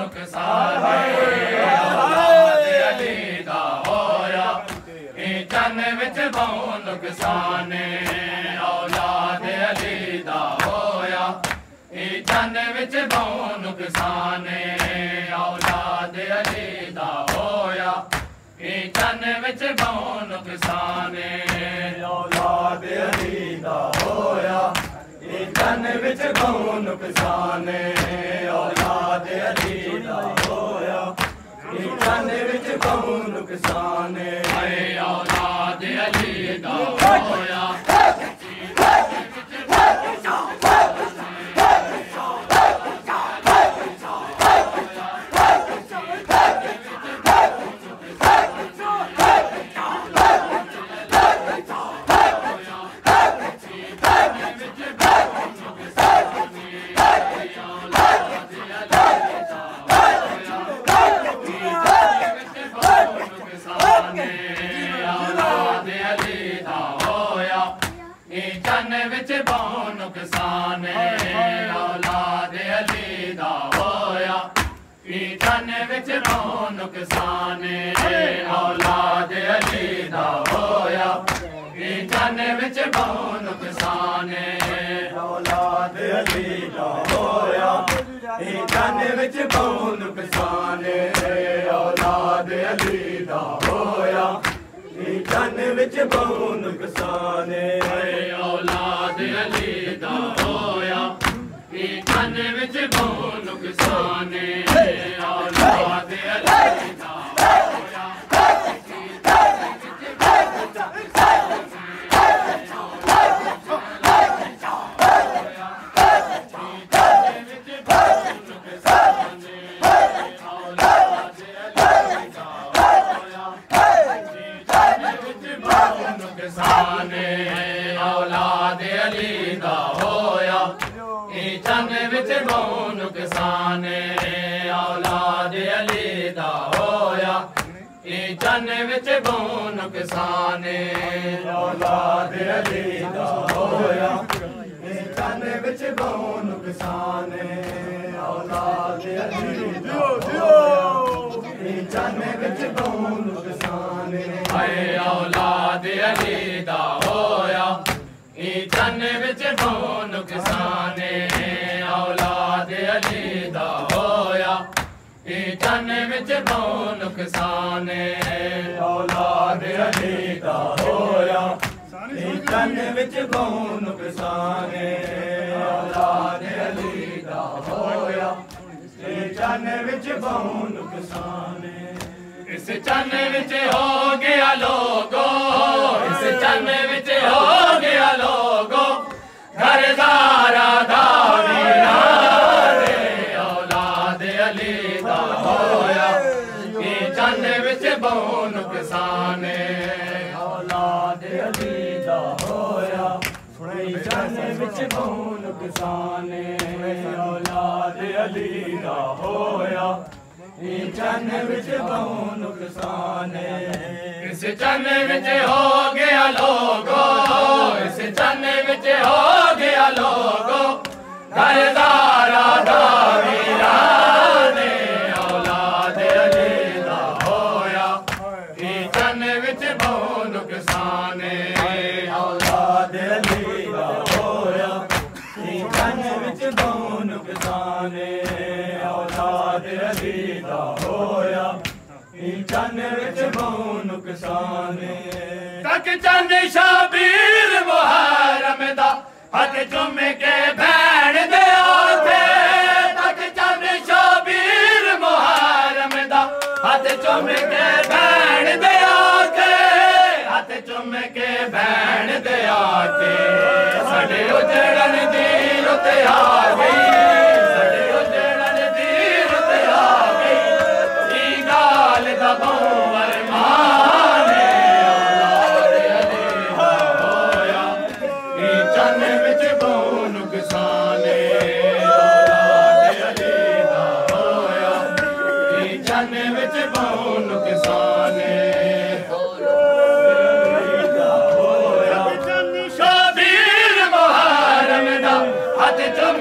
नुकसान औलाद अली दा होया चन विच बहु नुकसान औलाद अली दा होया चन विच बहु नुकसान औलाद अली दा होया चन विच बहु नुकसान औलाद अली दा होया चन विच बहु नुकसान औलाद अली दा होया चन विच बहु नुकसान औलाद अली दा होया चन विच बहु नुकसान औलाद अली दा होया चन विच बहु नुकसान औलाद अली दा होया चन विच बहु नुकसान औलाद अली दा होया चन विच बहु नुकसान औलाद अली दा होया चन विच बहु नुकसान औलाद अली दा होया चन विच बहु नुकसान औलाद अली दा होया औलाद अली दा होया चन विच बहु नुकसान औलाद अली दा होया चन विच बहु नुकसान औलाद अली दा होया चन विच बहु नुकसान औलाद अली दा होया चन विच बहु नुकसान औलाद अली दा होया चन विच बहु नुकसान औलाद अली दा होया चन विच बहु नुकसान औलाद अली दा होया चन विच बहु नुकसान औलाद अली दा होया चन विच बहु नुकसान इस चन विच हो गया लोगो इस चन विच हो गया लोगो घरदारा दा वीराने औलाद अली दा होया चन विच बहु नुकसान औलाद अली दा होया चन विच बहु नुकसान औलाद अली दा होया चन विच बहु नुकसान इस चन विच हो गया लोगो इस चन विच हो गया लोगो घरदारा दा वीराने औलाद अली दा होया चन विच बहु नुकसान औलाद अली दा होया चन विच बहु नुकसान औलाद अली दा होया चन विच बहु नुकसान तक चन शाबीर मुहर्रम दा हथ चुम के भैन दे आथे तक चन शाबीर मुहर्रम दा हथ चुम के भैन दे आथे हथ चुम के भैन दे आथे साडे उजड़न दी रुत आ गई साडे उजड़न दी रुत आ गई ई गाल दा बहु अरमान औलाद अली दा होया चन विच बहु नुकसान औलाद अली दा होया चन विच बहु नुकसान शाबीर मुहर्रम दा हथ चुम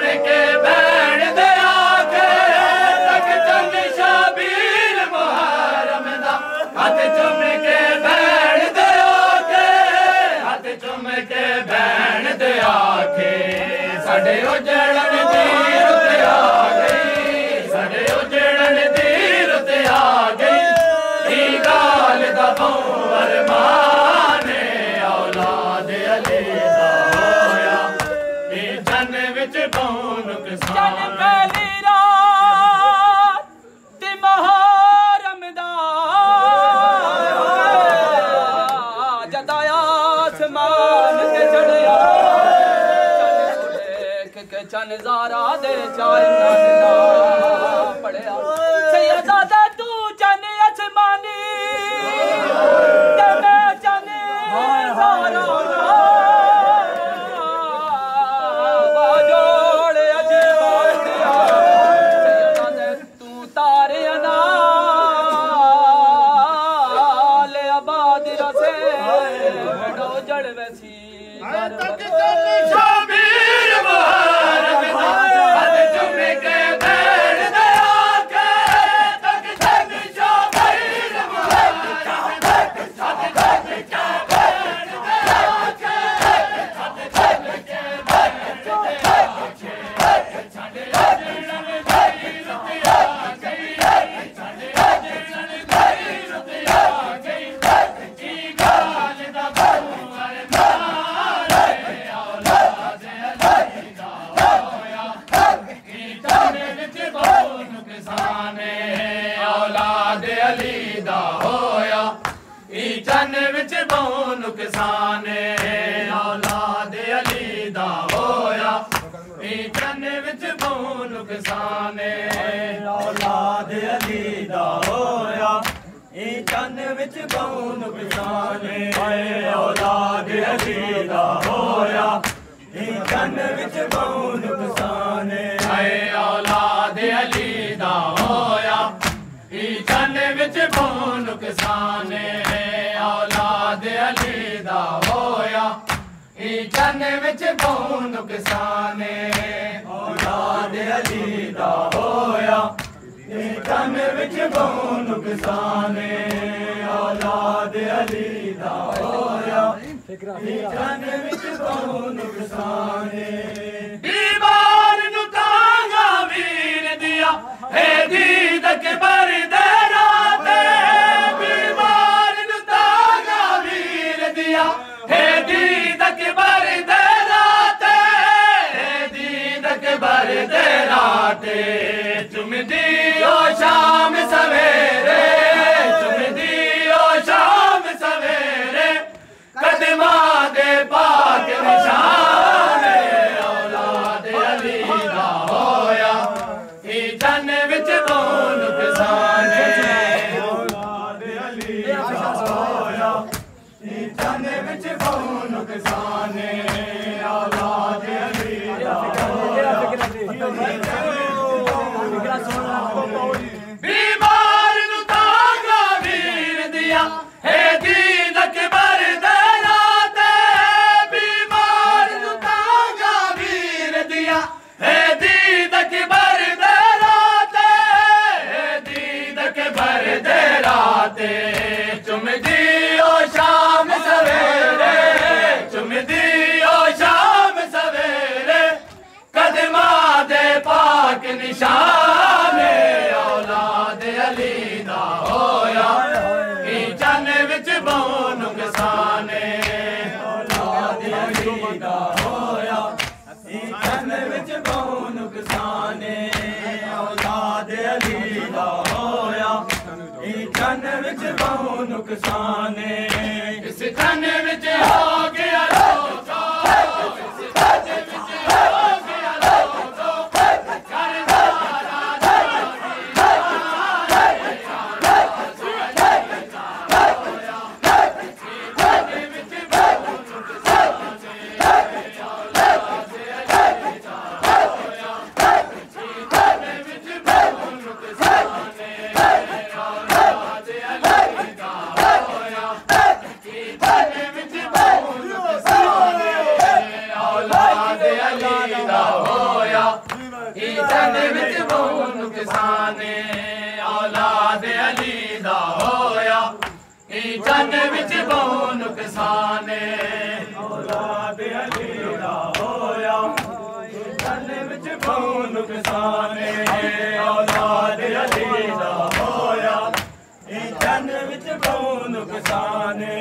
सड़े उजड़न दी रुत आ गई सड़े उजड़न दी रुत आ गई ई गाल दा बहु अरमान औलाद अली दा होया ई जन विच बहु नुकसान पहली रात ते मुहर्रम दा जदाया आसमान ते चढ़िया चन ज़ारा दे चांद पड़िया सैयदा तू चन आसमानी ते मैं चन ज़ारा बाजोड़ अजमान दिया सैयदा तू तारे नाल आबाद रसे डो जड़ वैसी औलाद अली दा होया ई जन विच बहु नुकसान औलाद अली दा होया ई जन विच बहु नुकसान औलाद अली दा होया ई जन विच बहु नुकसान औलाद अली दा होया ई जन विच बहु नुकसान औलाद अली दा होया ई जन विच बहु नुकसान औलाद अली दा होया ई जन विच बहु नुकसान औलाद अली दा होया ई जन विच बहु नुकसान औलाद अली दा होया ई जन विच बहु नुकसान बीमार नु तांगा वीर दिया हे दीद के बर दे राते बीमार नु तांगा वीर दिया हे दीद के बर दे राते हे दीद के बर दे राते तुम दियो शाम सवेरे तुम दियो शाम सवेरे कदमा दे पाक निशान औलाद अली दा होया ई जन विच बहु नुकसान औलाद अली दा होया ई जन विच बहु नुकसान औलाद अली दा होया बीमार नु तांगा वीर दिया हे दीद के बर दे राते बीमार नु तांगा वीर दिया हे दीद के बर दे राते हे दीद के बर दे राते तुम दियो शाम सवेरे तुम दियो शाम सवेरे कदमा दे पाक निशान औलाद अली दा होया ई जन विच बहु नुकसान औलाद अली दा होया ई जन विच बहु नुकसान औलाद अली दा होया ई जन विच बहु नुकसान इस जन विच हो गया लोचो इस जन विच हो गया लोचो जन विच बहु नुकसान औलाद अली दा होया ई जन विच बहु नुकसान औलाद अली दा होया नुकसाने औलाद अली दा होया जन विच बहु नुकसाने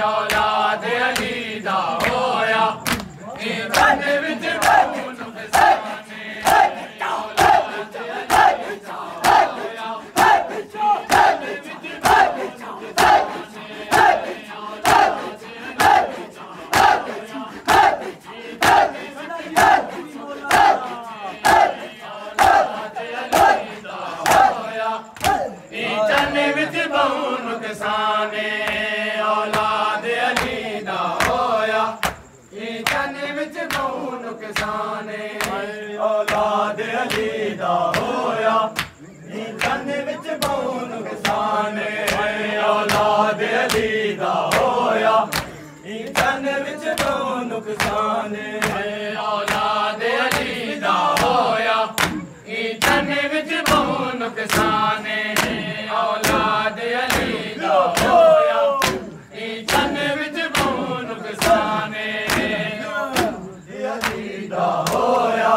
औलाद अली दा होया जन विच बहु नुकसाने औलाद अली दा होया जन विच बहु नुकसाने औलाद अली दा होया जन विच बहु नुकसाने औलाद अली दा होया जन विच बहु नुकसाने औलाद अली दा होया जन विच बहु नुकसाने औलाद अली दा होया जन विच बहु नुकसाने औलाद अली दा होया जन विच बहु नुकसाने अली दा होया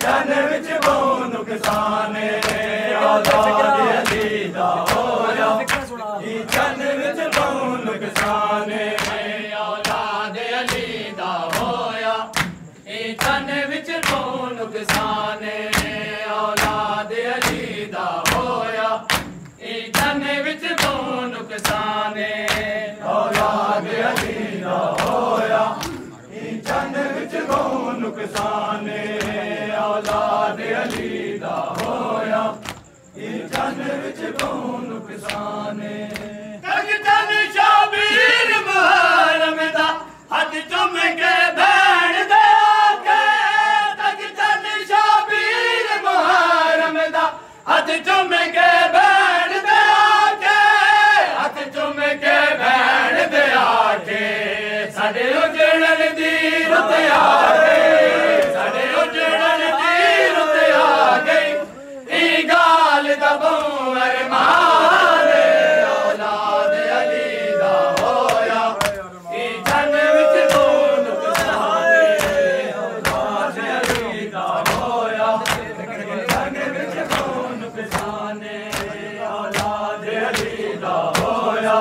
जन विच बहु नुकसाने औलाद अली दा होया जन विच बहु नुकसाने औलाद अली दा होया जन विच बहु नुकसाने औलाद अली दा होया जन विच बहु नुकसाने औलाद अली दा होया जन विच बहु नुकसाने औलाद अली दा होया जन विच बहु नुकसाने तन शाबीर मुहर्रम दा हथ चुम के भैन दे आके तन शाबीर मुहर्रम दा हथ चुम के भैन दे आके हथ चुम के भैन दे आके साडे उजड़न दी रुत आ गई साडे उजड़न दी रुत आ गई ई गाल दा बहु अरमान औलाद अली दा होया जन विच बहु नुकसाने औलाद अली दा होया जन विच बहु नुकसाने औलाद अली दा होया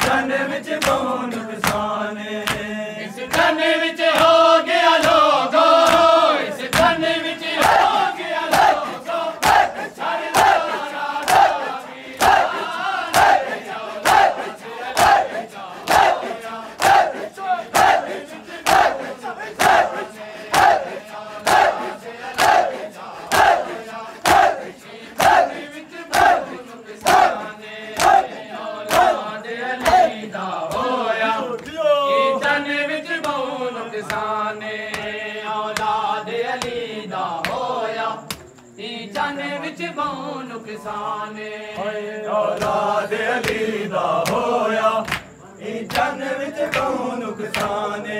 जन विच बहु नुकसाने इस जन विच हो गया लोगो इस जन विच हो गया लोगो औलाद अली दा होया जन विच बहु नुकसाने औलाद अली दा होया जन विच बहु नुकसाने